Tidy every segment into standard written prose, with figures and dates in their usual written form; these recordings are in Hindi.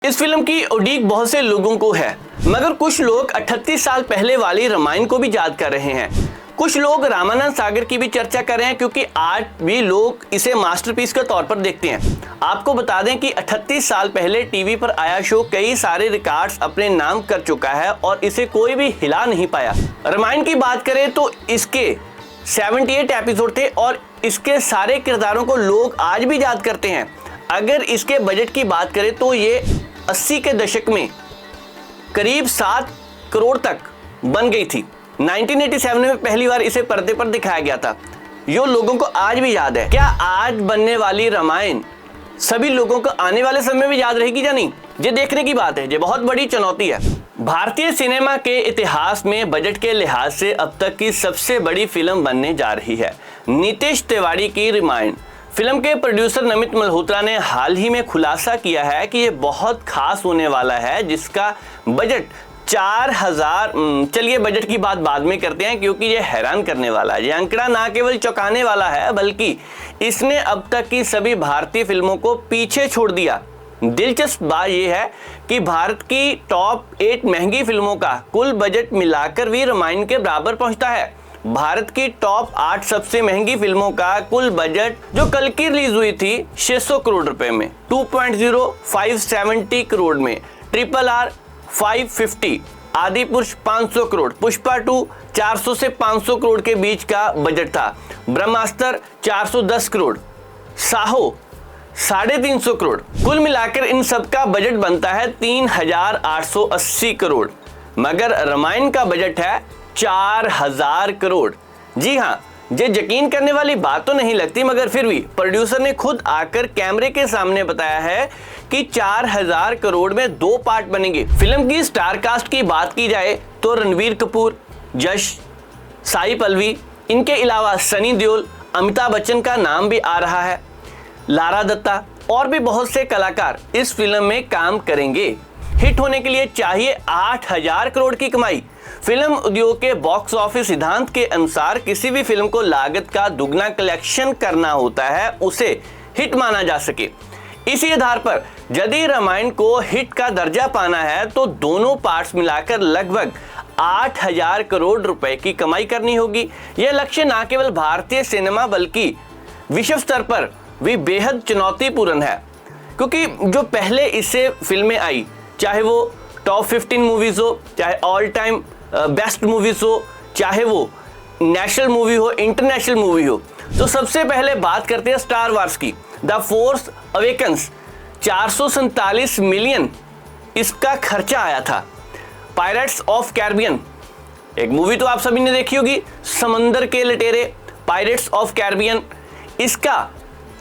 इस फिल्म की उड़ीक बहुत से लोगों को है, मगर कुछ लोग 38 साल पहले वाली रामायण को भी याद कर रहे हैं। कुछ लोग रामानंद सागर की भी चर्चा कर रहे हैं, क्योंकि आज भी लोग इसे मास्टरपीस के तौर पर देखते हैं। आपको बता दें कि 38 साल पहले टीवी पर आया शो कई सारे रिकॉर्ड्स अपने नाम कर चुका है और इसे कोई भी हिला नहीं पाया। रामायण की बात करें तो इसके 78 एपिसोड थे और इसके सारे किरदारों को लोग आज भी याद करते हैं। अगर इसके बजट की बात करें तो ये 80 के दशक में करीब 7 करोड़ तक बन गई थी। 1987 में पहली बार इसे पर्दे पर दिखाया गया था। यो लोगों को आज भी याद है। क्या आज बनने वाली रामायण सभी लोगों को आने वाले समय में याद रहेगी या नहीं, ये देखने की बात है। ये बहुत बड़ी चुनौती है। भारतीय सिनेमा के इतिहास में बजट के लिहाज से अब तक की सबसे बड़ी फिल्म बनने जा रही है नीतीश तिवारी की रामायण। फिल्म के प्रोड्यूसर नमित मल्होत्रा ने हाल ही में खुलासा किया है कि ये बहुत खास होने वाला है, जिसका बजट 4000। चलिए बजट की बात बाद में करते हैं, क्योंकि ये हैरान करने वाला है। ये आंकड़ा ना केवल चौंकाने वाला है, बल्कि इसने अब तक की सभी भारतीय फिल्मों को पीछे छोड़ दिया। दिलचस्प बात यह है कि भारत की टॉप 8 महंगी फिल्मों का कुल बजट मिलाकर भी रामायण के बराबर पहुंचता है। भारत की टॉप 8 सबसे महंगी फिल्मों का कुल बजट जो कल की रिलीज हुई थी 600 करोड़ रुपए में, 2.0 570 करोड़ में, RRR 550, आदि पुरुष 500 करोड़, पुष्पा 2 400 से 500 करोड़ के बीच का बजट था, ब्रह्मास्त्र 410 करोड़, साहो 350 करोड़। कुल मिलाकर इन सब का बजट बनता है 3880 करोड़, मगर रामायण का बजट है 4000 करोड़। जी हाँ, ये यकीन करने वाली बात तो नहीं लगती, मगर फिर भी प्रोड्यूसर ने खुद आकर कैमरे के सामने बताया है कि 4000 करोड़ में 2 पार्ट बनेंगे। फिल्म की स्टार कास्ट की बात की जाए तो रणबीर कपूर, यश, साई पल्लवी, इनके अलावा सनी देओल, अमिताभ बच्चन का नाम भी आ रहा है, लारा दत्ता और भी बहुत से कलाकार इस फिल्म में काम करेंगे। हिट होने के लिए चाहिए 8000 करोड़ की कमाई। फिल्म उद्योग के बॉक्स ऑफिस सिद्धांत के अनुसार किसी भी फिल्म को लागत का दुगना कलेक्शन करना होता है उसे हिट माना जा सके। इसी आधार पर यदि रामायण को हिट का दर्जा पाना है तो दोनों पार्ट्स मिलाकर लगभग 8000 करोड़ रुपए की कमाई करनी होगी। यह लक्ष्य न केवल भारतीय सिनेमा बल्कि विश्व स्तर पर भी बेहद चुनौतीपूर्ण है, क्योंकि जो पहले इससे फिल्में आई, चाहे वो टॉप 15 मूवीज हो, चाहे ऑल टाइम बेस्ट मूवीज हो, चाहे वो नेशनल मूवी हो, इंटरनेशनल मूवी हो, तो सबसे पहले बात करते हैं स्टार वार्स की। द फोर्स अवेकन्स 447 मिलियन इसका खर्चा आया था। पायरेट्स ऑफ कैरिबियन, एक मूवी तो आप सभी ने देखी होगी, समंदर के लुटेरे, पायरेट्स ऑफ कैरिबियन, इसका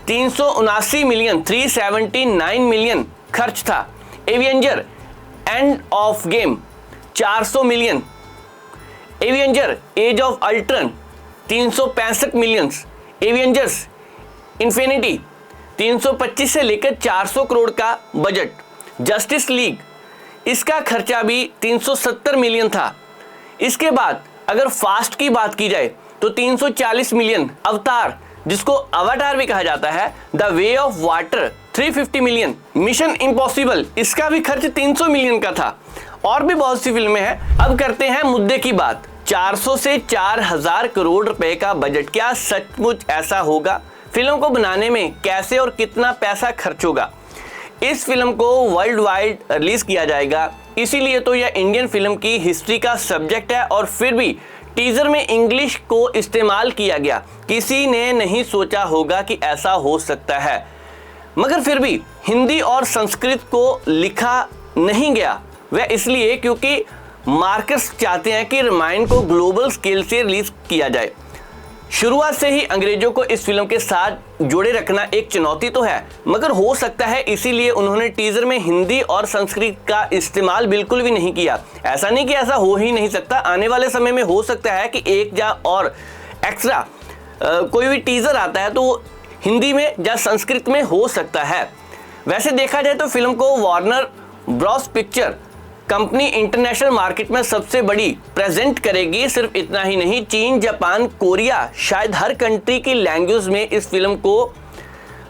379 मिलियन 379 मिलियन खर्च था। Avenger end of game 400 million, Avenger age of Ultron 365 million, Avengers infinity 325 से लेकर 400 करोड़ का बजट। जस्टिस लीग, इसका खर्चा भी 370 मिलियन था। इसके बाद अगर फास्ट की बात की जाए तो 340 मिलियन। अवतार, जिसको अवतार भी कहा जाता है, the way of water 350 million. Mission impossible, इसका भी खर्च 300 मिलियन का था। और भी बहुत सी फिल्में हैं। अब करते हैं मुद्दे की बात। 400 से 4000 करोड़ रुपए का बजट, क्या सचमुच ऐसा होगा? फिल्म को बनाने में कैसे और कितना पैसा खर्च होगा? इस फिल्म को वर्ल्ड वाइड रिलीज किया जाएगा, इसीलिए तो यह इंडियन फिल्म की हिस्ट्री का सब्जेक्ट है। और फिर भी टीजर में इंग्लिश को इस्तेमाल किया गया। किसी ने नहीं सोचा होगा कि ऐसा हो सकता है, मगर फिर भी हिंदी और संस्कृत को लिखा नहीं गया। वह इसलिए क्योंकि मार्केट्स चाहते हैं कि रामायण को ग्लोबल स्केल से रिलीज किया जाए। शुरुआत से ही अंग्रेजों को इस फिल्म के साथ जोड़े रखना एक चुनौती तो है, मगर हो सकता है इसीलिए उन्होंने टीजर में हिंदी और संस्कृत का इस्तेमाल बिल्कुल भी नहीं किया। ऐसा नहीं कि ऐसा हो ही नहीं सकता, आने वाले समय में हो सकता है कि एक या और एक्स्ट्रा कोई भी टीजर आता है तो हिंदी में या संस्कृत में हो सकता है। वैसे देखा जाए तो फिल्म को Warner Bros picture company international market में सबसे बड़ी प्रेजेंट करेगी। सिर्फ इतना ही नहीं, चीन, जापान, कोरिया, शायद हर कंट्री की लैंग्वेज में इस फिल्म को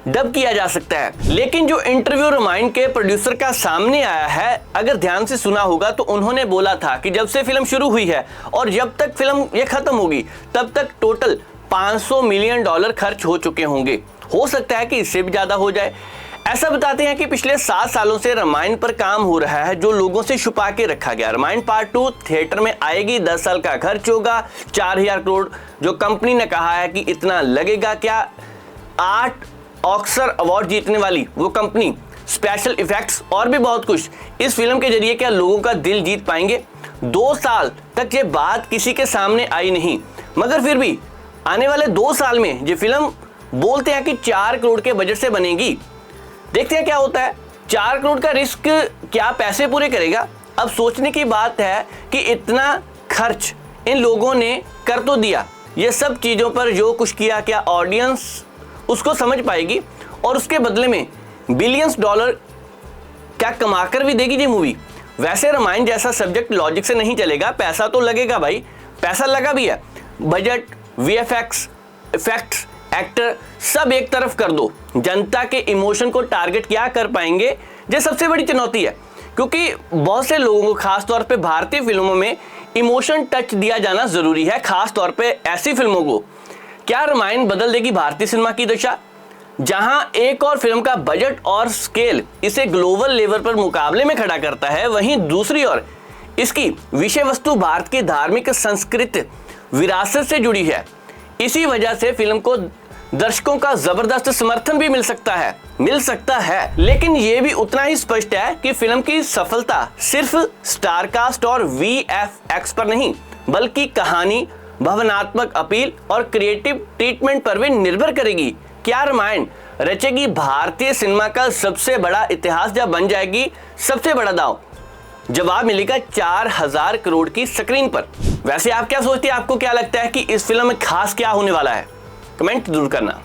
डब किया जा सकता है। लेकिन जो इंटरव्यू रामायण के प्रोड्यूसर का सामने आया है, अगर ध्यान से सुना होगा तो उन्होंने बोला था कि जब से फिल्म शुरू हुई है और जब तक फिल्म ये खत्म होगी तब तक टोटल $500 मिलियन खर्च हो चुके होंगे। हो सकता है कि इससे भी ज्यादा हो जाए। ऐसा बताते हैं कि पिछले 7 सालों से रामायण पर काम हो रहा है, जो लोगों से छुपा के रखा गया। रामायण पार्ट 2 थिएटर में आएगी, 10 साल का खर्च होगा, 4000 करोड़ जो कंपनी ने कहा है कि इतना लगेगा। क्या 8 ऑस्कर अवार्ड जीतने वाली वो कंपनी, स्पेशल इफेक्ट्स और भी बहुत कुछ इस फिल्म के जरिए क्या लोगों का दिल जीत पाएंगे? 2 साल तक ये बात किसी के सामने आई नहीं, मगर फिर भी आने वाले 2 साल में ये फिल्म बोलते हैं कि 4 करोड़ के बजट से बनेगी। देखते हैं क्या होता है। 4 करोड़ का रिस्क क्या पैसे पूरे करेगा? अब सोचने की बात है कि इतना खर्च इन लोगों ने कर तो दिया, ये सब चीज़ों पर जो कुछ किया, क्या ऑडियंस उसको समझ पाएगी और उसके बदले में बिलियंस डॉलर क्या कमा कर भी देगी ये मूवी? वैसे रामायण जैसा सब्जेक्ट लॉजिक से नहीं चलेगा, पैसा तो लगेगा भाई, पैसा लगा भी है। बजट, वीएफएक्स, इफेक्ट्स, एक्टर सब एक तरफ कर दो, जनता के इमोशन को टारगेट क्या कर पाएंगे? ये सबसे बड़ी चुनौती है, क्योंकि बहुत से लोगों को खासतौर पे भारतीय फिल्मों में इमोशन टच दिया जाना जरूरी है, खासतौर पे ऐसी फिल्मों को। क्या रामायण बदल देगी भारतीय सिनेमा की दशा? जहां एक और फिल्म का बजट और स्केल इसे ग्लोबल लेवल पर मुकाबले में खड़ा करता है, वहीं दूसरी ओर इसकी विषय वस्तु भारत की धार्मिक संस्कृति विरासत से जुड़ी है। इसी वजह से फिल्म को दर्शकों का जबरदस्त समर्थन भी मिल सकता है। लेकिन यह भी उतना ही स्पष्ट है कि फिल्म की सफलता सिर्फ स्टार कास्ट और वीएफएक्स पर नहीं, बल्कि कहानी, भावनात्मक अपील और क्रिएटिव ट्रीटमेंट पर भी निर्भर करेगी। क्या रामायण रचेगी भारतीय सिनेमा का सबसे बड़ा इतिहास, या बन जाएगी सबसे बड़ा दांव? जवाब मिलेगा 4000 करोड़ की स्क्रीन पर। वैसे आप क्या सोचते हैं? आपको क्या लगता है कि इस फिल्म में खास क्या होने वाला है? कमेंट जरूर करना।